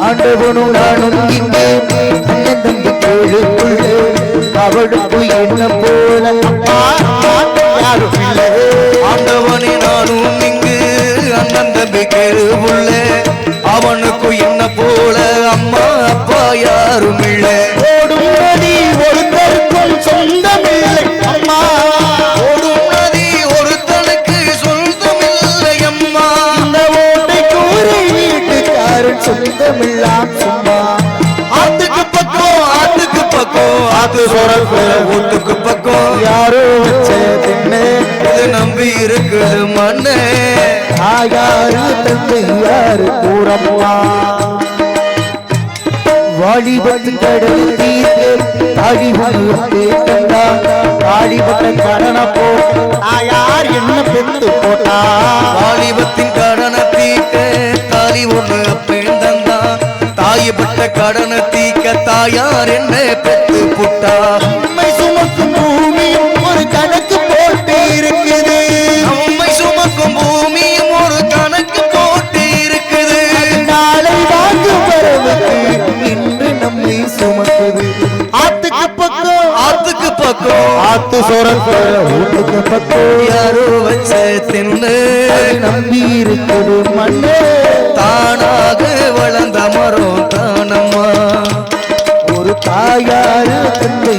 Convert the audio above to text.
ஆண்டவனும் நானும் இங்கே அண்ணன் தம்பி கேளுக்குள்ளே அவளுக்கு என்ன போல யாரும் இல்லை. ஆண்டவனே நானும் இங்கு அண்ணன் தம்பி கேளுக்குள்ளே அவனுக்கு என்ன போல அம்மா அப்பா யாரும் இல்லை. ஓடும் நதி ஒருத்தருக்கும் சொந்தமில்லை அம்மா. ஓடும் நதி ஒருத்தனுக்கு சொந்தமில்லை அம்மா. இந்த ஓட்டை கூறி வீட்டுக்காரன் சொந்தமில்லாம் சும்மா. ஆத்துக்கு பக்கம் ஆத்துக்கு பக்கம் ஆத்து சொரப்பு ஊத்துக்கு பக்கம் யாரோ வச்ச திண்ணே இது நம்பி இருக்குது மண்ணே. யாரு தந்தை யாரு கூறம்மா. வாலிபத்தின் கடல் தீர்த்து தாழிபுரத்தை கண்டா வாலிபட்ட கடன போ யார் என்ன பெத்து போட்டா. வாலிபத்தின் கடனை தீர்க்க தாலி ஒண்ணு அப்பேன் தந்தா தாயப்பட்ட கடனை தீர்க்க தாயார் என்ன பெத்து புட்டா. நம்மை சுமக்கும் பூமி ஒரு கணக்கு போட்டு இருக்குது. நம்மை சுமக்கும் பூமியும் ஒரு கணக்கு போட்டு இருக்குது. நாளை வாங்கும் வரவுக்கு இன்று நம்மை சுமக்குது. ஆத்துக்கு பக்கம் ஆத்துக்கு பக்கம் ஆத்து சொரக்கிற ஊத்துக்கு பக்கம் யாரோ வச்ச தின்னு நம்பி இருக்குது மண்ணு. தானாக வளர்ந்த மரம் தானம்மா. ஒரு தாயாரு தந்தை